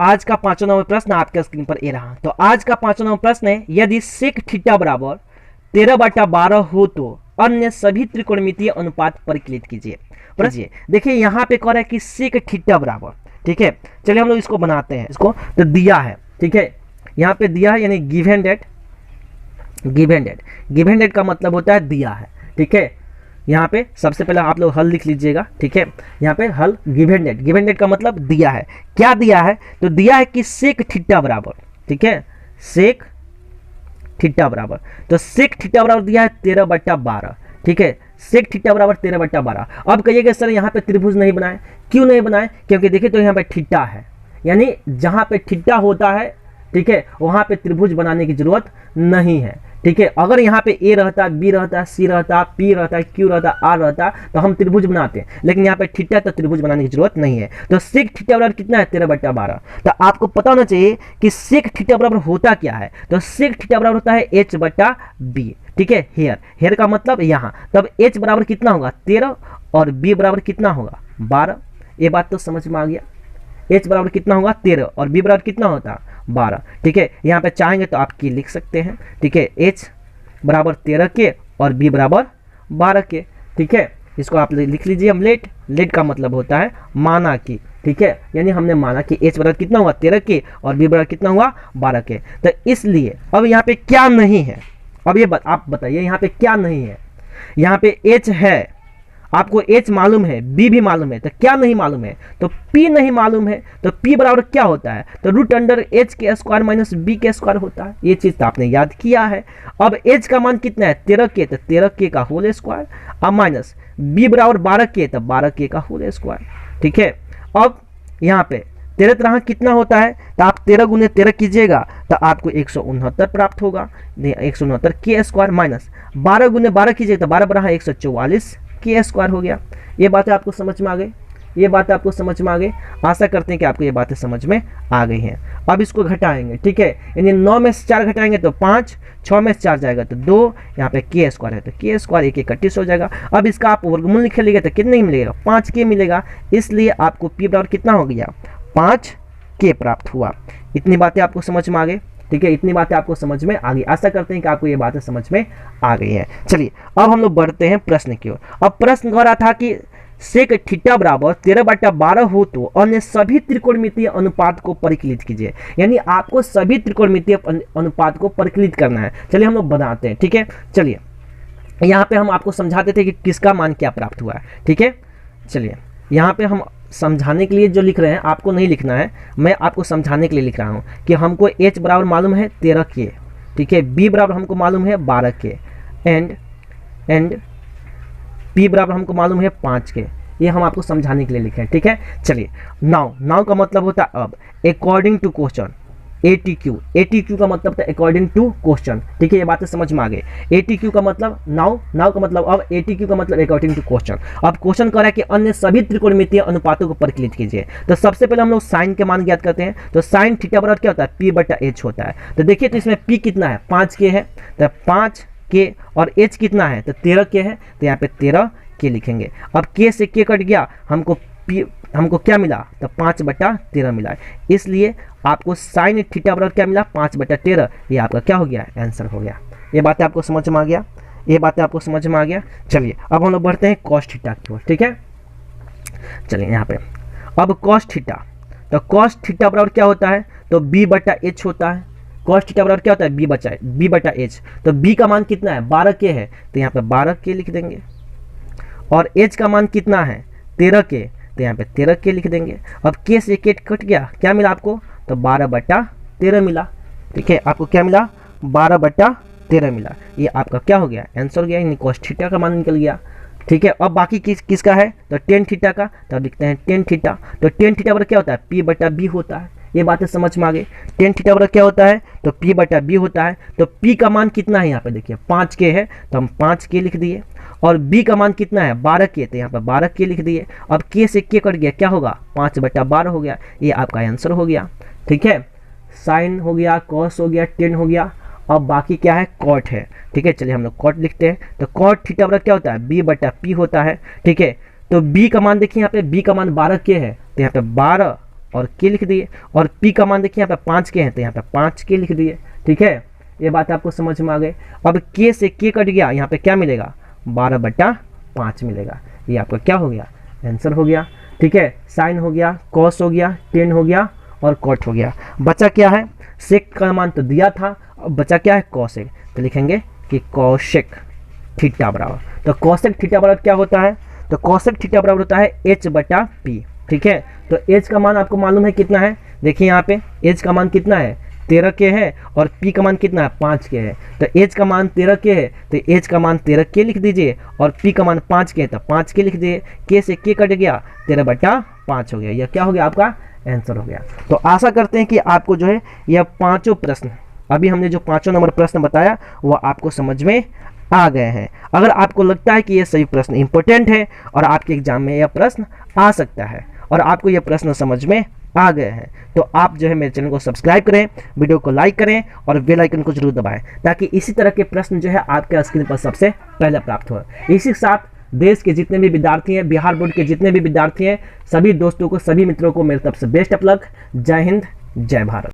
आज का 5वां नंबर प्रश्न आपके स्क्रीन पर ये रहा। तो आज का 5वां नंबर प्रश्न है, यदि सेक थीटा बराबर 13/12 हो तो अन्य सभी त्रिकोणमितीय अनुपात परिकलित कीजिए। देखिए यहाँ पे कह रहा है कि सेक थीटा बराबर, ठीक है। चलिए हम लोग इसको बनाते हैं, इसको तो दिया है, ठीक है, यहाँ पे दिया है, यानी गिवन डेट। गिवन डेट का मतलब होता है दिया है, ठीक है। यहाँ पे सबसे पहले आप लोग हल लिख लीजिएगा, ठीक है। यहाँ पे हल गिवन डेट का मतलब दिया है। क्या दिया है? तो दिया है कि सेक थीटा बराबर, ठीक है, सेक थीटा बराबर, तो सेक थीटा बराबर दिया है 13/12, ठीक है। सेक थीटा बराबर 13/12। अब कहिएगा सर यहाँ पे त्रिभुज नहीं बनाए, क्यों नहीं बनाए? क्योंकि देखिए तो यहाँ पे थीटा है, यानी जहाँ पे थीटा होता है, ठीक है, वहाँ पे त्रिभुज बनाने की जरूरत नहीं है, ठीक है। अगर यहाँ पे ए रहता, बी रहता, सी रहता, पी रहता, क्यू रहता, आर रहता, तो हम त्रिभुज बनाते हैं, लेकिन यहाँ पे थीटा तो त्रिभुज बनाने की जरूरत नहीं है। तो सेक थीटा बराबर कितना है? 13/12। तो आपको पता होना चाहिए कि सेक थीटा बराबर होता क्या है। तो सेक थीटा बराबर होता है h/b, ठीक है। हेयर का मतलब यहाँ, तब h बराबर कितना होगा? 13, और b बराबर कितना होगा? 12। ये बात तो समझ में आ गया। h बराबर कितना होगा? 13, और b बराबर कितना होता है? 12, ठीक है। यहाँ पे चाहेंगे तो आप की लिख सकते हैं, ठीक है, h बराबर 13 के और b बराबर 12 के, ठीक है। इसको आप लिख लीजिए हम लेट का मतलब होता है माना कि, ठीक है, यानी हमने माना कि h बराबर कितना हुआ? 13 के, और b बराबर कितना हुआ? 12 के। तो इसलिए अब यहाँ पे क्या नहीं है? अब ये आप बताइए यहाँ पे क्या नहीं है? यहाँ पे h है, आपको h मालूम है, b भी मालूम है, तो क्या नहीं मालूम है? तो p नहीं मालूम है। तो p बराबर क्या होता है? तो √h² माइनस b के स्क्वायर होता है। ये चीज तो आपने याद किया है। अब h का मान कितना है? 13 के, तो 13 के का होल स्क्वायर, अब माइनस b बराबर 12 के, तो 12 के का होल स्क्वायर, ठीक है। अब यहाँ पे 13 तरह कितना होता है? तो आप 13 गुने 13 कीजिएगा तो आपको 169 प्राप्त होगा, 169 के स्क्वायर, माइनस 12 गुने 12 कीजिएगा तो 12 बराबर 144 के स्क्वायर हो गया। ये बातें आपको समझ में आ गई? ये बात आपको समझ में आ गई? आशा करते हैं कि आपको ये बातें समझ में आ गई हैं। अब इसको घटाएंगे, ठीक है, यानी 9 में से 4 घटाएंगे तो 5, 6 में से 4 जाएगा तो 2, यहाँ पे के स्क्वायर है तो के स्क्वायर 1 31 हो जाएगा। अब इसका आप वर्गमूल लिख लीजिएगा तो कितना ही मिलेगा? 5 के मिलेगा। इसलिए आपको पी बराबर कितना हो गया? 5 के प्राप्त हुआ। इतनी बातें आपको समझ में आ गई, ठीक है, इतनी बातें आपको समझ में आ गई। आशा करते हैं कि आपको ये बातें समझ में आ गई हैं। चलिए अब हम लोग बढ़ते हैं प्रश्न की ओर। अब प्रश्न कह रहा था कि सेक थीटा बराबर 13/12 हो तो अन्य सभी त्रिकोणमितीय अनुपात को परिकलित कीजिए, यानी आपको सभी त्रिकोणमितीय अनुपात को परिकलित करना है। चलिए हम लोग बनाते हैं, ठीक है। चलिए यहाँ पे हम आपको समझाते थे कि किसका मान क्या प्राप्त हुआ है, ठीक है। चलिए यहाँ पे हम समझाने के लिए जो लिख रहे हैं, आपको नहीं लिखना है, मैं आपको समझाने के लिए लिख रहा हूँ कि हमको h बराबर मालूम है 13 के, ठीक है, b बराबर हमको मालूम है 12 के, एंड p बराबर हमको मालूम है 5 के। ये हम आपको समझाने के लिए लिखे हैं, ठीक है। चलिए नाउ का मतलब होता है अब, अकॉर्डिंग टू क्वेश्चन, ATQ का मतलब था अकॉर्डिंग टू क्वेश्चन, ठीक है। ये बातें समझ में आ गई। ATQ का मतलब नाउ का मतलब अब, ATQ का मतलब अकॉर्डिंग टू क्वेश्चन। अब क्वेश्चन कह रहा है कि अन्य सभी त्रिकोणमितीय अनुपातों को परिकलित कीजिए। तो सबसे पहले हम लोग साइन के मान ज्ञात करते हैं। तो साइन थीटा बराबर क्या होता है? p/h होता है। तो देखिए तो इसमें p कितना है? 5 के है, तो 5 के, और h कितना है? तो 13 के है, तो यहाँ पे 13 के लिखेंगे। अब k से k कट गया, हमको क्या मिला? तो 5/13 मिला। इसलिए आपको साइन थीटा बराबर क्या मिला? 5/13। ये आपका क्या हो गया? आंसर हो गया। ये बातें आपको समझ में आ गया? ये बातें आपको समझ में आ गया? चलिए अब हम लोग बढ़ते हैं कॉस थीटा की ओर, ठीक है। चलिए यहाँ पे अब कॉस थीटा, तो कॉस थीटा बराबर क्या होता है? तो b/h होता है। कॉस थीटा बराबर क्या होता है? b/h। तो b का मान कितना है? 12 के है, तो यहाँ पे 12 के लिख देंगे, और h का मान कितना है? 13 के, तो यहाँ पे 13 के लिख देंगे। अब के से के कट गया, क्या मिला आपको? तो 12/13 मिला, ठीक है। आपको क्या मिला? 12/13 मिला। ये आपका क्या हो गया? आंसर हो गया, यानी कॉस थीटा का मान निकल गया, ठीक है। अब बाकी किसका है? तो टेन थीटा का, तो अब लिखते हैं टेन थीटा। तो टेन थीटा बराबर क्या होता है? p/b होता है। ये बातें समझ में आ गई। टेन थीटा बराबर क्या होता है? तो p/b होता है। तो p का मान कितना है? यहाँ पे देखिए 5 के है, तो हम 5 के लिख दिए, और b का मान कितना है? 12 के, तो यहाँ पर 12 के लिख दिए। अब k से k कट गया, क्या होगा? 5/12 हो गया। ये आपका आंसर हो गया, ठीक है। साइन हो गया, कॉस हो गया, टेन हो गया। अब बाकी क्या है? कॉट है, ठीक है। चलिए हम लोग कॉट लिखते हैं। तो कॉट थीटा बराबर क्या होता है? b/p होता है, ठीक है। तो b का मान देखिए, यहाँ पे b का मान 12 के है, तो यहाँ पे 12 और के लिख दिए, और p का मान देखिए यहाँ पे 5 के हैं तो यहाँ पे 5 के लिख दिए। ठीक है, ये बात आपको समझ में आ गई। अब k से k कट गया, यहाँ पे क्या मिलेगा 12/5 मिलेगा। ये आपका क्या हो गया, आंसर हो गया। ठीक है, साइन हो गया, कॉस हो गया, टेन हो गया और कॉट हो गया। बचा क्या है, सेक का मान तो दिया था, अब बचा क्या है कॉसेक, तो लिखेंगे कि कॉसेक थीटा बराबर, तो कॉसेक थीटा बराबर क्या होता है, तो कॉसेक थीटा बराबर होता है h/p। ठीक है, तो h का मान आपको मालूम है कितना है, देखिए यहाँ पे h का मान कितना है 13 के है और p का मान कितना है 5 के है। तो h का मान 13 के है तो h का मान 13 के लिख दीजिए, और p का मान 5 के है तो 5 के लिख दीजिए। k से k कट गया, 13/5 हो गया। यह क्या हो गया, आपका आंसर हो गया। तो आशा करते हैं कि आपको जो है यह पांचों प्रश्न, अभी हमने जो 5 नंबर प्रश्न बताया वो आपको समझ में आ गए हैं। अगर आपको लगता है कि ये सभी प्रश्न इंपॉर्टेंट है और आपके एग्जाम में यह प्रश्न आ सकता है और आपको यह प्रश्न समझ में आ गए हैं, तो आप जो है मेरे चैनल को सब्सक्राइब करें, वीडियो को लाइक करें और बेल आइकन को जरूर दबाएं, ताकि इसी तरह के प्रश्न जो है आपके स्क्रीन पर सबसे पहले प्राप्त हो। इसी के साथ देश के जितने भी विद्यार्थी हैं, बिहार बोर्ड के जितने भी विद्यार्थी हैं, सभी दोस्तों को, सभी मित्रों को मेरी तरफ से बेस्ट ऑफ लक। जय हिंद, जय भारत।